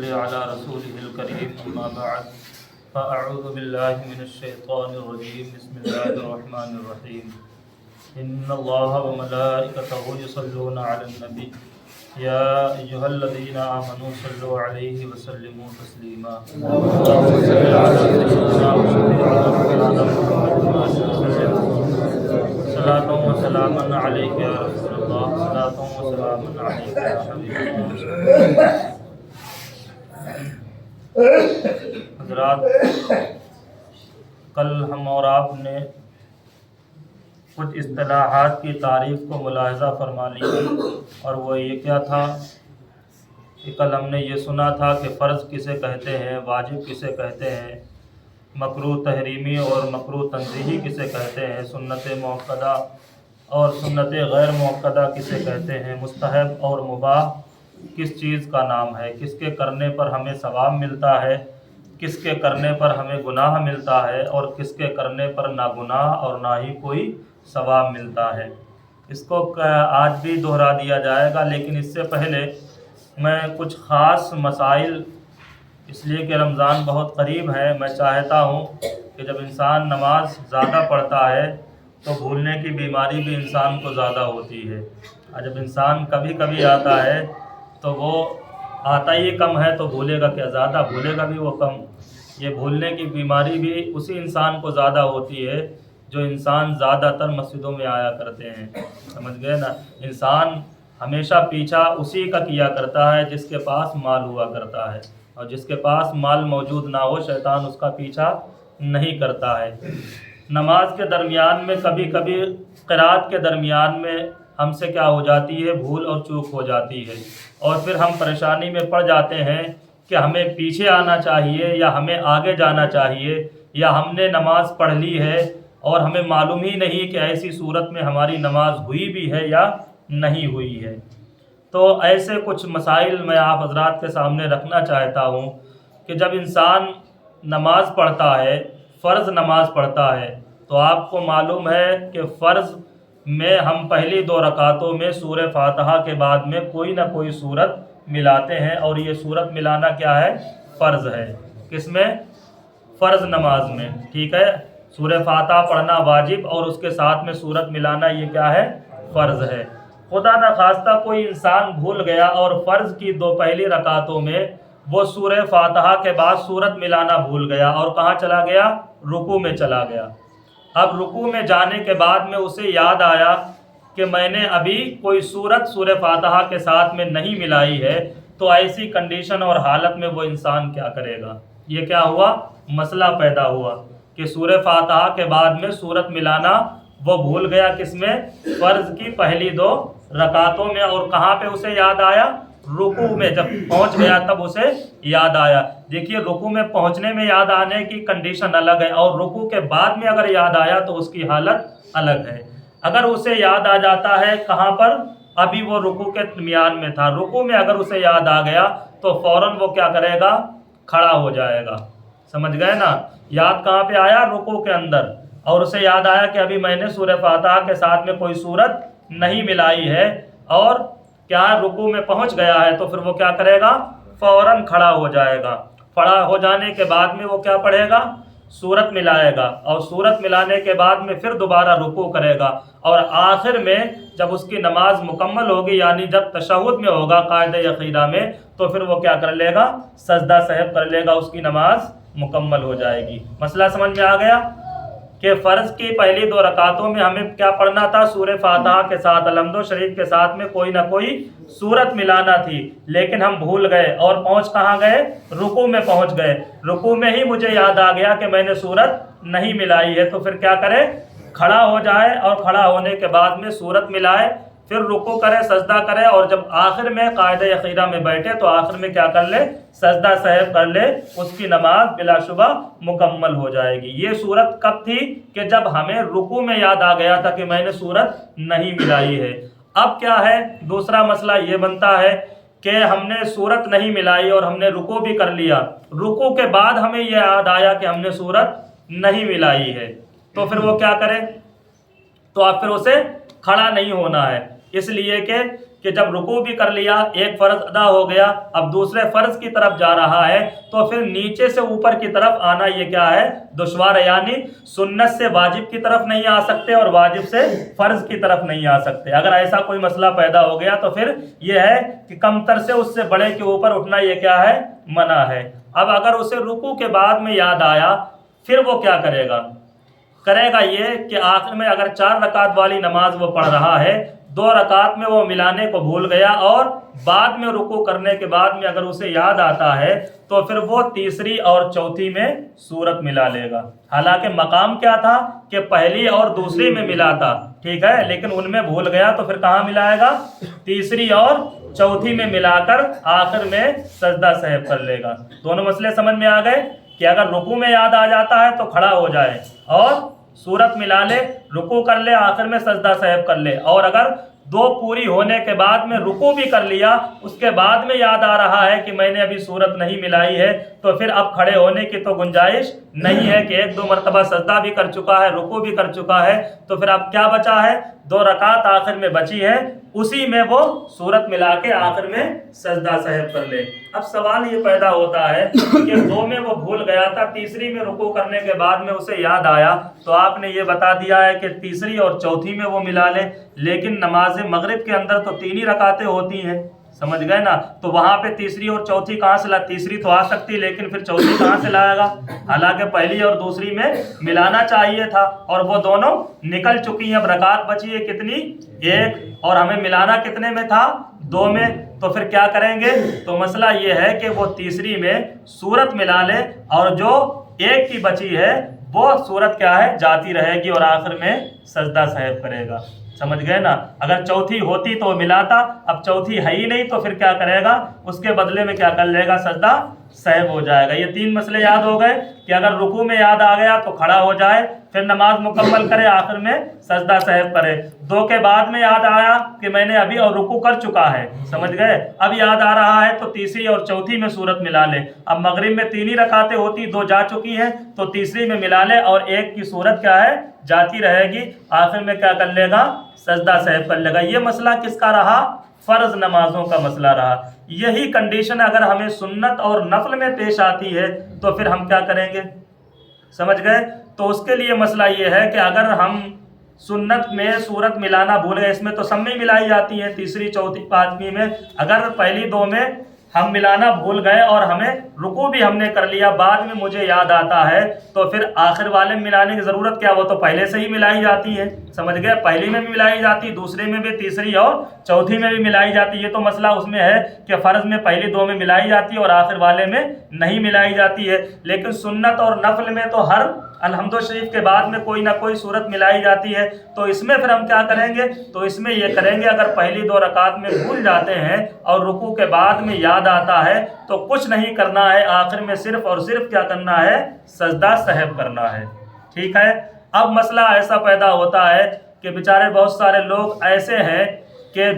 صل على رسوله الكريم أما بعد فأعوذ بالله من الشيطان الرجيم بسم الله الرحمن الرحيم إن الله وملائكته يصلون على النبي يا أيها الذين آمنوا صلوا عليه وسلموا تسليما اللهم صل على سيدنا وشفيعنا مولانا محمد صلاة وسلاما عليك يا رسول الله صلاة وسلاما عليك يا حبيب الله. حضرات، کل ہم اور آپ نے کچھ اصطلاحات کی تعریف کو ملاحظہ فرما لی اور وہ یہ کیا تھا کہ کل ہم نے یہ سنا تھا کہ فرض کسے کہتے ہیں، واجب کسے کہتے ہیں، مکروہ تحریمی اور مکروہ تنزیہی کسے کہتے ہیں، سنت موقدہ اور سنت غیر موقدہ کسے کہتے ہیں، مستحب اور مباح کس چیز کا نام ہے، کس کے کرنے پر ہمیں ثواب ملتا ہے، کس کے کرنے پر ہمیں گناہ ملتا ہے اور کس کے کرنے پر نہ گناہ اور نہ ہی کوئی ثواب ملتا ہے. اس کو آج بھی دہرا دیا جائے گا، لیکن اس سے پہلے میں کچھ خاص مسائل، اس لیے کہ رمضان بہت قریب ہے، میں چاہتا ہوں کہ جب انسان نماز زیادہ پڑھتا ہے تو بھولنے کی بیماری بھی انسان کو زیادہ ہوتی ہے، اور جب انسان کبھی کبھی آتا ہے تو وہ آتا ہی کم ہے تو بھولے گا کیا، زیادہ بھولے گا بھی وہ کم. یہ بھولنے کی بیماری بھی اسی انسان کو زیادہ ہوتی ہے جو انسان زیادہ تر مسجدوں میں آیا کرتے ہیں، سمجھ گئے نا. انسان ہمیشہ پیچھا اسی کا کیا کرتا ہے جس کے پاس مال ہوا کرتا ہے، اور جس کے پاس مال موجود نہ ہو شیطان اس کا پیچھا نہیں کرتا ہے. نماز کے درمیان میں کبھی کبھی قرات کے درمیان میں ہم سے کیا ہو جاتی ہے، بھول اور چوک ہو جاتی ہے، اور پھر ہم پریشانی میں پڑ جاتے ہیں کہ ہمیں پیچھے آنا چاہیے یا ہمیں آگے جانا چاہیے، یا ہم نے نماز پڑھ لی ہے اور ہمیں معلوم ہی نہیں کہ ایسی صورت میں ہماری نماز ہوئی بھی ہے یا نہیں ہوئی ہے. تو ایسے کچھ مسائل میں آپ حضرات کے سامنے رکھنا چاہتا ہوں کہ جب انسان نماز پڑھتا ہے، فرض نماز پڑھتا ہے، تو آپ کو معلوم ہے کہ فرض میں ہم پہلی 2 رکعتوں میں سورہ فاتحہ کے بعد میں کوئی نہ کوئی سورت ملاتے ہیں، اور یہ سورت ملانا کیا ہے، فرض ہے. کس میں؟ فرض نماز میں، ٹھیک ہے. سورہ فاتحہ پڑھنا واجب اور اس کے ساتھ میں سورت ملانا یہ کیا ہے، فرض ہے. خدا نخواستہ کوئی انسان بھول گیا اور فرض کی 2 پہلی رکعتوں میں وہ سورہ فاتحہ کے بعد سورت ملانا بھول گیا اور کہاں چلا گیا، رکوع میں چلا گیا. اب رکوع میں جانے کے بعد میں اسے یاد آیا کہ میں نے ابھی کوئی سورت سورہ فاتحہ کے ساتھ میں نہیں ملائی ہے، تو ایسی کنڈیشن اور حالت میں وہ انسان کیا کرے گا. یہ کیا ہوا، مسئلہ پیدا ہوا کہ سورہ فاتحہ کے بعد میں سورت ملانا وہ بھول گیا، کس میں، فرض کی پہلی 2 رکعتوں میں. اور کہاں پہ اسے یاد آیا، رکوع میں. جب پہنچ گیا تب اسے یاد آیا. دیکھیے، رکوع میں پہنچنے میں یاد آنے کی کنڈیشن الگ ہے، اور رکوع کے بعد میں اگر یاد آیا تو اس کی حالت الگ ہے. اگر اسے یاد آ جاتا ہے کہاں پر، ابھی وہ رکوع کے درمیان میں تھا، رکوع میں اگر اسے یاد آ گیا تو فوراً وہ کیا کرے گا، کھڑا ہو جائے گا. سمجھ گئے نا. یاد کہاں پہ آیا، رکوع کے اندر، اور اسے یاد آیا کہ ابھی میں نے سورہ فاتحہ کے ساتھ میں کوئی سورت نہیں ملائی ہے، اور کیا رکوع میں پہنچ گیا ہے، تو پھر وہ کیا کرے گا، فوراً کھڑا ہو جائے گا. کھڑا ہو جانے کے بعد میں وہ کیا پڑھے گا، سورت ملائے گا، اور سورت ملانے کے بعد میں پھر دوبارہ رکوع کرے گا، اور آخر میں جب اس کی نماز مکمل ہوگی، یعنی جب تشہد میں ہوگا قاعدہ عقیدہ میں، تو پھر وہ کیا کر لے گا، سجدہ سہو کر لے گا، اس کی نماز مکمل ہو جائے گی. مسئلہ سمجھ میں آ گیا کہ فرض کی پہلی 2 رکعتوں میں ہمیں کیا پڑھنا تھا، سورہ فاتحہ کے ساتھ الحمد شریف کے ساتھ میں کوئی نہ کوئی سورت ملانا تھی، لیکن ہم بھول گئے اور پہنچ کہاں گئے، رکوع میں پہنچ گئے. رکوع میں ہی مجھے یاد آ گیا کہ میں نے سورت نہیں ملائی ہے، تو پھر کیا کرے، کھڑا ہو جائے، اور کھڑا ہونے کے بعد میں سورت ملائے، پھر رکوع کرے، سجدہ کرے، اور جب آخر میں قاعدہ عقیدہ میں بیٹھے تو آخر میں کیا کر لے، سجدہ سہو کر لے، اس کی نماز بلا شبہ مکمل ہو جائے گی. یہ صورت کب تھی کہ جب ہمیں رکوع میں یاد آ گیا تھا کہ میں نے صورت نہیں ملائی ہے. اب کیا ہے، دوسرا مسئلہ یہ بنتا ہے کہ ہم نے صورت نہیں ملائی اور ہم نے رکوع بھی کر لیا، رکوع کے بعد ہمیں یہ یاد آیا کہ ہم نے صورت نہیں ملائی ہے، تو پھر وہ کیا کرے، تو آپ پھر اسے کھڑا نہیں ہونا ہے، اس لیے کہ کہ جب رکوع بھی کر لیا، ایک فرض ادا ہو گیا، اب دوسرے فرض کی طرف جا رہا ہے تو پھر نیچے سے اوپر کی طرف آنا یہ کیا ہے؟ دشوار ہے، یعنی سنت سے واجب کی طرف نہیں آ سکتے اور واجب سے فرض کی طرف نہیں آ سکتے۔ اگر ایسا کوئی مسئلہ پیدا ہو گیا تو پھر یہ ہے کہ کمتر سے اس سے بڑے کے اوپر اٹھنا یہ کیا ہے؟ منع ہے۔ اب اگر اسے رکوع کے بعد میں یاد آیا، پھر وہ کیا کرے گا؟ کرے گا یہ کہ آخر میں اگر 4 رکعت والی نماز وہ پڑھ رہا ہے، 2 رکعت میں وہ ملانے کو بھول گیا اور بعد میں رکوع کرنے کے بعد میں اگر اسے یاد آتا ہے تو پھر وہ تیسری اور چوتھی میں سورت ملا لے گا۔ حالانکہ مقام کیا تھا کہ پہلی اور دوسری میں ملا تھا، ٹھیک ہے، لیکن ان میں بھول گیا تو پھر کہاں ملائے گا؟ تیسری اور چوتھی میں ملا کر آخر میں سجدہ سہو کر لے گا۔ دونوں مسئلے سمجھ میں آ گئے کہ اگر رکوع میں یاد آ جاتا ہے تو کھڑا ہو جائے اور سورت ملا لے، رکوع کر لے، آخر میں سجدہ سہو کر لے، اور اگر 2 پوری ہونے کے بعد میں رکوع بھی کر لیا، اس کے بعد میں یاد آ رہا ہے کہ میں نے ابھی سورت نہیں ملائی ہے، تو پھر اب کھڑے ہونے کی تو گنجائش نہیں ہے کہ 1-2 مرتبہ سجدہ بھی کر چکا ہے، رکوع بھی کر چکا ہے، تو پھر اب کیا بچا ہے؟ 2 رکعت آخر میں بچی ہے، اسی میں وہ سورت ملا کے آخر میں سجدہ سہو کر لے۔ اب سوال یہ پیدا ہوتا ہے کہ 2 میں وہ بھول گیا تھا، تیسری میں رکوع کرنے کے بعد میں اسے یاد آیا، تو آپ نے یہ بتا دیا ہے کہ تیسری اور چوتھی میں وہ ملا لے، لیکن نماز مغرب کے اندر تو 3 ہی رکعتیں ہوتی ہیں، سمجھ گئے نا؟ تو وہاں پہ تیسری اور چوتھی کہاں سے تیسری تو آ سکتی لیکن پھر چوتھی کہاں سے لائے گا؟ حالانکہ پہلی اور دوسری میں ملانا چاہیے تھا اور وہ دونوں نکل چکی ہیں۔ اب رکعت بچی ہے کتنی؟ 1، اور ہمیں ملانا کتنے میں تھا؟ 2 میں، تو پھر کیا کریں گے؟ تو مسئلہ یہ ہے کہ وہ تیسری میں سورت ملا لے اور جو 1 کی بچی ہے وہ سورت کیا ہے؟ جاتی رہے گی اور آخر میں سجدہ سہو کرے گا، سمجھ گئے نا؟ اگر چوتھی ہوتی تو ملاتا، اب چوتھی ہے ہی نہیں تو پھر کیا کرے گا؟ اس کے بدلے میں کیا کر لے گا؟ سجدہ سہو ہو جائے گا۔ یہ 3 مسئلے یاد ہو گئے کہ اگر رکوع میں یاد آ گیا تو کھڑا ہو جائے، پھر نماز مکمل کرے، آخر میں سجدہ سہو کرے۔ 2 کے بعد میں یاد آیا کہ میں نے ابھی اور رکوع کر چکا ہے، سمجھ گئے؟ اب یاد آ رہا ہے تو تیسری اور چوتھی میں سورت ملا لے۔ اب مغرب میں 3 ہی رکعتیں ہوتی، 2 جا چکی ہیں، تو تیسری میں ملا لے اور 1 کی سورت کیا ہے؟ جاتی رہے گی، آخر میں کیا کر لے گا؟ سجدہ سہو کر لے گا۔ یہ مسئلہ کس کا رہا؟ فرض نمازوں کا مسئلہ رہا۔ یہی کنڈیشن اگر ہمیں سنت اور نفل میں پیش آتی ہے تو پھر ہم کیا کریں گے؟ سمجھ گئے؟ تو اس کے لیے مسئلہ یہ ہے کہ اگر ہم سنت میں سورت ملانا بھول گئے، اس میں تو سب میں ملائی جاتی ہیں، تیسری چوتھی پانچویں میں، اگر پہلی 2 میں ہم ملانا بھول گئے اور ہمیں رکوع بھی ہم نے کر لیا، بعد میں مجھے یاد آتا ہے، تو پھر آخر والے میں ملانے کی ضرورت کیا؟ وہ تو پہلے سے ہی ملائی جاتی ہے، سمجھ گئے؟ پہلی میں بھی ملائی جاتی، دوسرے میں بھی، تیسری اور چوتھی میں بھی ملائی جاتی۔ یہ تو مسئلہ اس میں ہے کہ فرض میں پہلی 2 میں ملائی جاتی ہے اور آخر والے میں نہیں ملائی جاتی ہے، لیکن سنت اور نفل میں تو ہر الحمد شریف کے بعد میں کوئی نہ کوئی صورت ملائی جاتی ہے۔ تو اس میں پھر ہم کیا کریں گے؟ تو اس میں یہ کریں گے، اگر پہلی 2 رکعت میں بھول جاتے ہیں اور رکوع کے بعد میں یاد آتا ہے تو کچھ نہیں کرنا ہے، آخر میں صرف اور صرف کیا کرنا ہے؟ سجدہ سہو کرنا ہے، ٹھیک ہے؟ اب مسئلہ ایسا پیدا ہوتا ہے کہ بیچارے بہت سارے لوگ ایسے ہیں کہ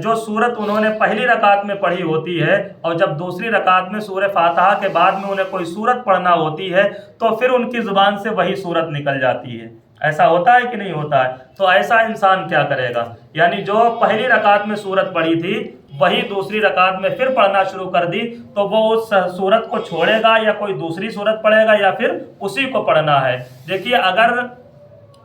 جو سورت انہوں نے پہلی رکعت میں پڑھی ہوتی ہے اور جب دوسری رکعت میں سورہ فاتحہ کے بعد میں انہیں کوئی سورت پڑھنا ہوتی ہے تو پھر ان کی زبان سے وہی سورت نکل جاتی ہے۔ ایسا ہوتا ہے کہ نہیں ہوتا ہے؟ تو ایسا انسان کیا کرے گا؟ یعنی جو پہلی رکعت میں سورت پڑھی تھی وہی دوسری رکعت میں پھر پڑھنا شروع کر دی، تو وہ اس سورت کو چھوڑے گا یا کوئی دوسری سورت پڑھے گا یا پھر اسی کو پڑھنا ہے؟ دیکھیے، اگر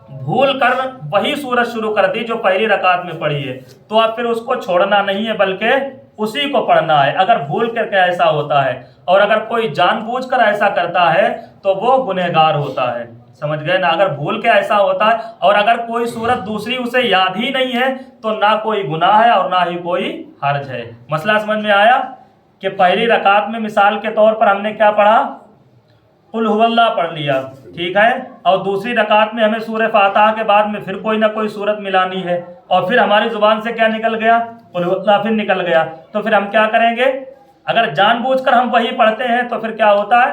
بھول کر وہی سورت شروع کر دی جو پہلی رکعت میں پڑھی ہے تو اب پھر اس کو چھوڑنا نہیں ہے بلکہ اسی کو پڑھنا ہے، اگر بھول کر کے ایسا ہوتا ہے۔ اور اگر کوئی جان بوجھ کر ایسا کرتا ہے تو وہ گنہگار ہوتا ہے، سمجھ گئے نا؟ اگر بھول کے ایسا ہوتا ہے اور اگر کوئی سورت دوسری اسے یاد ہی نہیں ہے تو نہ کوئی گناہ ہے اور نہ ہی کوئی حرج ہے۔ مسئلہ سمجھ میں آیا کہ پہلی رکعت میں مثال کے طور پر ہم نے کیا پڑھا؟ قل هو اللہ پڑھ لیا، ٹھیک ہے، اور دوسری رکعت میں ہمیں سورہ فاتحہ کے بعد میں پھر کوئی نہ کوئی سورت ملانی ہے اور پھر ہماری زبان سے کیا نکل گیا؟ قل هو اللہ پھر نکل گیا، تو پھر ہم کیا کریں گے؟ اگر جان بوجھ کر ہم وہی پڑھتے ہیں تو پھر کیا ہوتا ہے؟